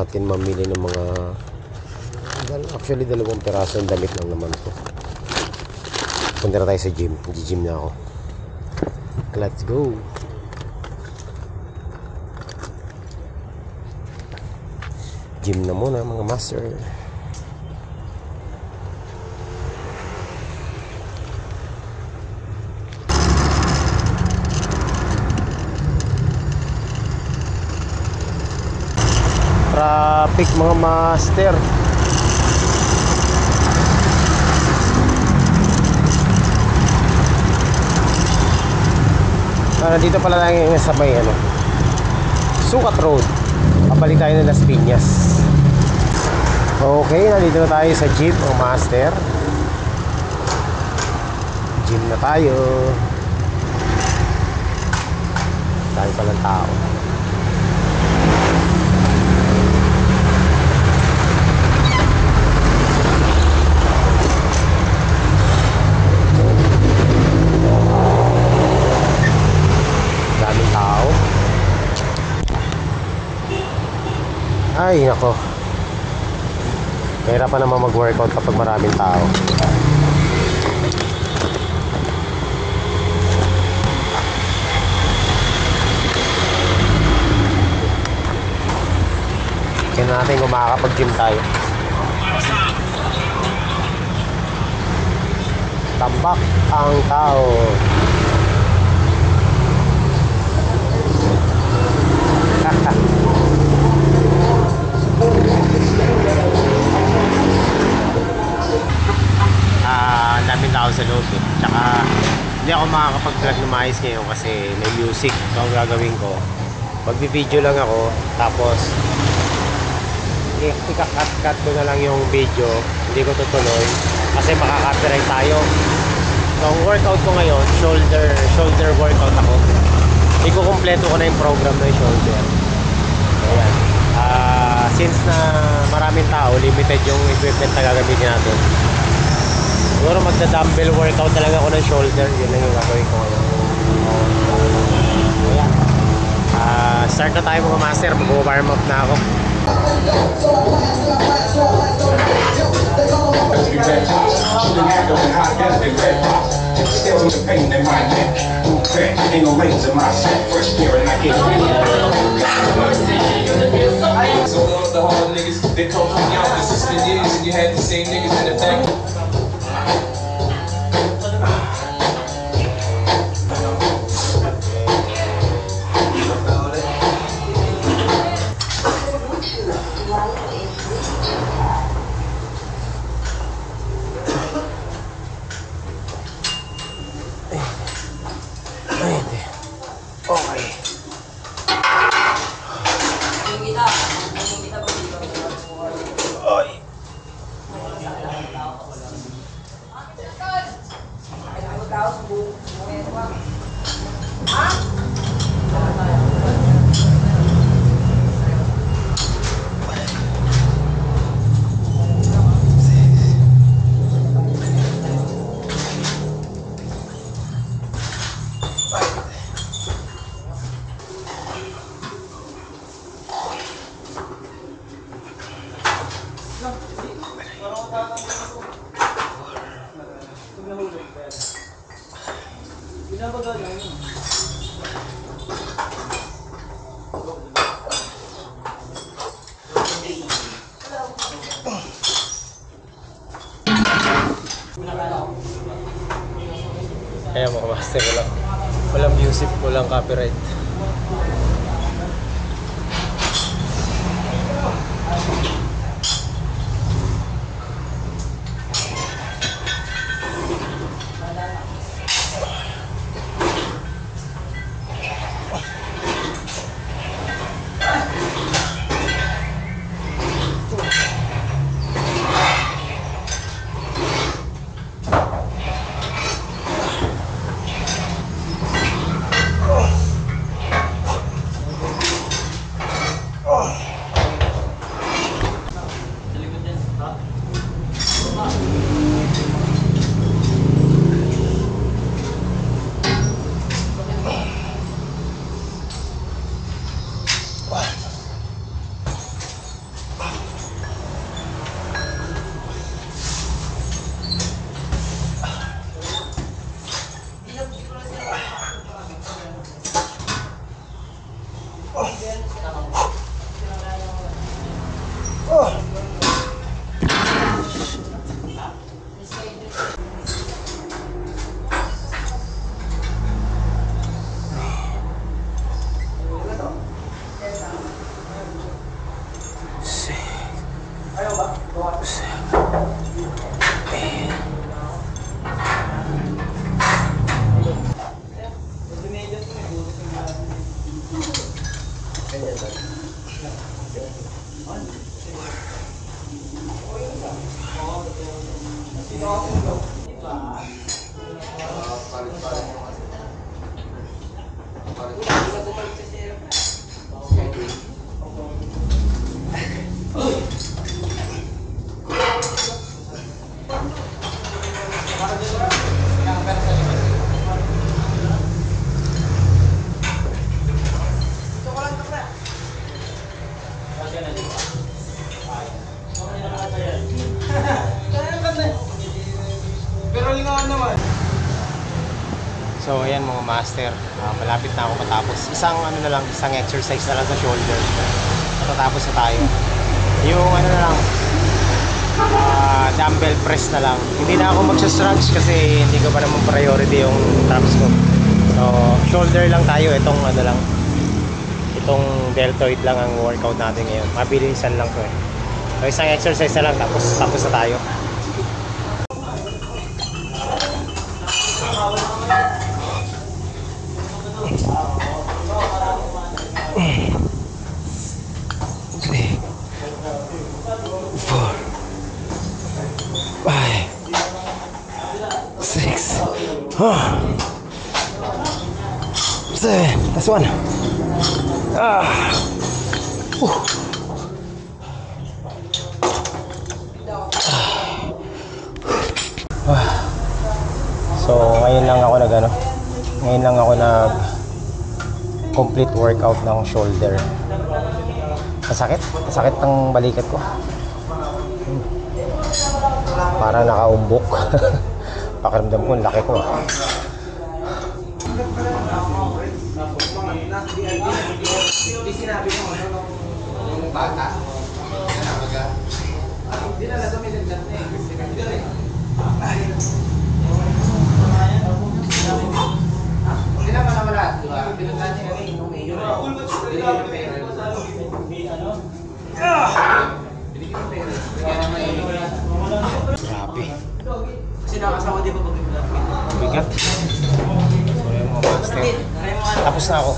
natin mamili ng mga, actually 2 piraso ng damit lang naman to. Punta na tayo sa gym. Gym na ako. Let's go. Gym na muna mga master. Traffic mga master. Nandito pala tayo sa may Sukat Road. Pabalik tayo ng Las Piñas. Okay, nandito na tayo sa gym mga master. Gym na tayo. Dahil palang tao. Ay, nako. Mahirap pa naman mag-workout kapag maraming tao. Kaya natin kung makakapag-gym tayo. Tambak ang tao. Daming tao sa loob eh. Tsaka hindi ako makakapag-vlog na maayos ngayon kasi may music. Ito ang gagawin ko. Magbi-video lang ako, tapos ika-cut ko na lang yung video. Hindi ko tutuloy kasi makaka-copyright tayo. So ang workout ko ngayon, shoulder workout ako. Ikukumpleto ko na yung program ng shoulder. Ayan. Since na maraming tao, limited yung equipment na gagamitin natin. Siguro magda-dumbbell workout talaga ako ng shoulder. Yun lang yung gagawin ko ngayon. Ayan. Start na tayo mga master. Mag-warm up na ako. The hard niggas, they told me out for 16 years and you had the same niggas in the back. Kaya mga master, walang music, walang copyright. So ayan mga master, malapit na ako matapos. Isang isang exercise na lang sa shoulder. Matatapos na tayo. Yung dumbbell press na lang. Hindi na ako magsa-stretch kasi hindi ko pa naman priority yung traps ko. So shoulder lang tayo. Itong deltoid lang ang workout natin ngayon. Mabilisan lang to eh. So isang exercise na lang tapos na tayo. That's one. So ngayon lang ako nag complete workout ng shoulder. Masakit ang balikat ko. Parang nakaumbok. Pakiramdam ko, laki ko. Hindi sinabi mo yung bata. Hindi na lang may dagdag na eh. Hindi naman naman lahat, di ba? Pinagdan niya kami yung mayor. Binigyan ng pera. Binigyan ng pera. Binigyan ng mayor. Grabe. Kasi nakasawa di ba pag-ibig? Bigat. So yung mga master. Tapos na ako.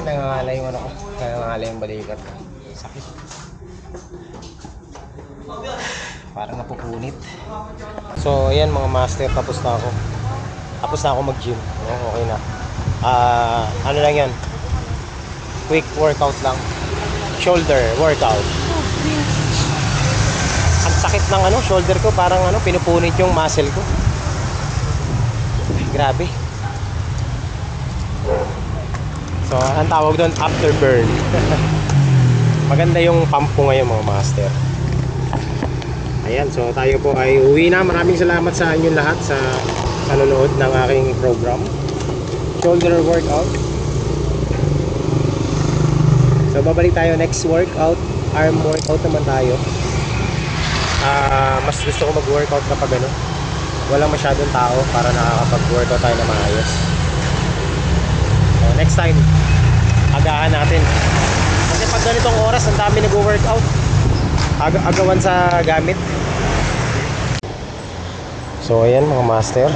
Nangangalay yung ko. Nangangalay yung balikat ko. Sakit. Parang napupunit. So ayan mga master, tapos na ako mag-gym. Okay na. Ano lang yan? Quick workout lang. Shoulder workout. Ang sakit ng shoulder ko, parang pinupunit yung muscle ko. Ay, grabe. So, ang tawag doon, afterburn. Maganda yung pump ko ngayon mga master. Ayan, so tayo po ay uwi na. Maraming salamat sa inyo lahat sa panonood ng aking program. Shoulder workout. So, babalik tayo next workout. Arm workout naman tayo. Mas gusto ko mag-workout kapag walang masyadong tao para nakakapag-workout tayo na maayos. So, next time, agahan natin. Kasi pag ganitong oras, ang dami nag-workout. Agawan sa gamit. So, ayan mga master.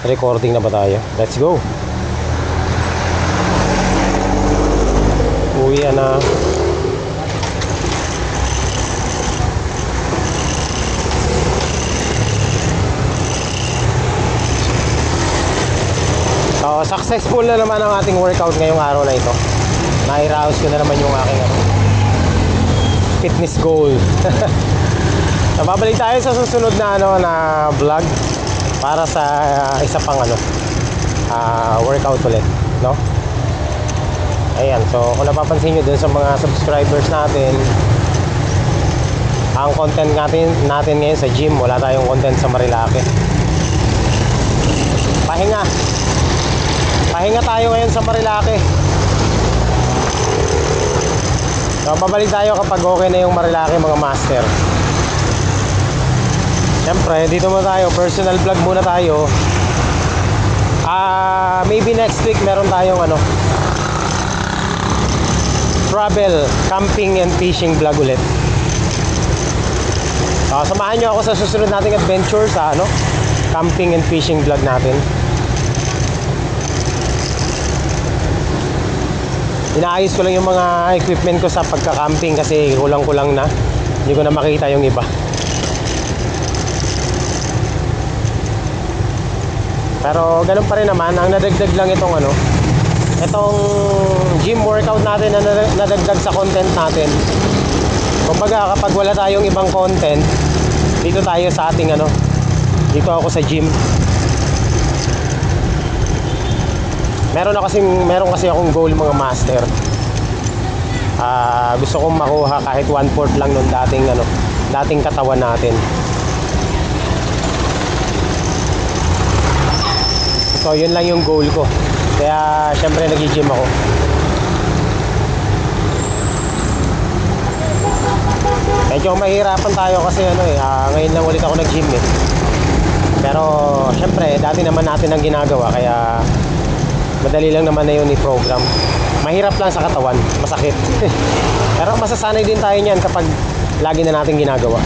Recording na ba tayo? Let's go! Uwi na. So, successful na naman ang ating workout ngayong araw na ito. Nairaos ko na naman yung aking fitness goal. So, babalik tayo sa susunod na na vlog para sa isa pang workout ulit, no? Ayan, so kung napapansin nyo dun sa mga subscribers natin, ang content natin ngayon sa gym, wala tayong content sa Marilake. Pahinga tayo ngayon sa Marilake. So, babalik tayo kapag okay na yung Marilake mga master. Siyempre, dito muna tayo, personal vlog muna tayo. Maybe next week meron tayong travel, camping and fishing vlog ulit. Samahan nyo ako sa susunod nating adventure sa camping and fishing vlog natin. Inaayos ko lang yung mga equipment ko sa pagka-camping kasi kulang-kulang na. Hindi ko na makita yung iba. Pero ganun pa rin naman, ang nadagdag lang itong itong gym workout natin na nadagdag sa content natin. Kumbaga kapag wala tayong ibang content, dito tayo sa ating dito ako sa gym. Meron kasi akong goal mga master. Gusto kong makuha kahit 1/4 lang nung dating katawan natin. So yun lang yung goal ko. Kaya syempre nag-gym ako. Medyo mahirapan tayo kasi ngayon lang ulit ako nag-gym eh. Pero syempre dati naman natin ang ginagawa kaya madali lang naman na yun i-program. Mahirap lang sa katawan, masakit. Pero masasanay din tayo niyan kapag lagi na natin ginagawa.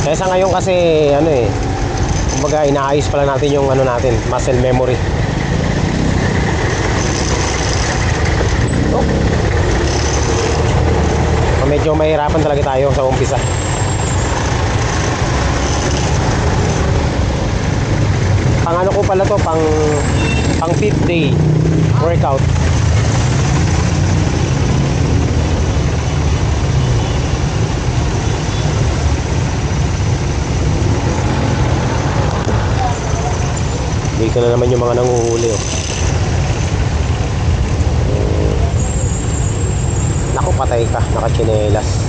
Kaya sa ngayon kasi kumbaga inaayos pa lang natin yung natin, muscle memory. Medyo mahirapan talaga tayo sa umpisa. Pang ko pala to, pang 5th day workout. Dito na naman yung mga nanguhuli Naku, patay ka, nakachinelas.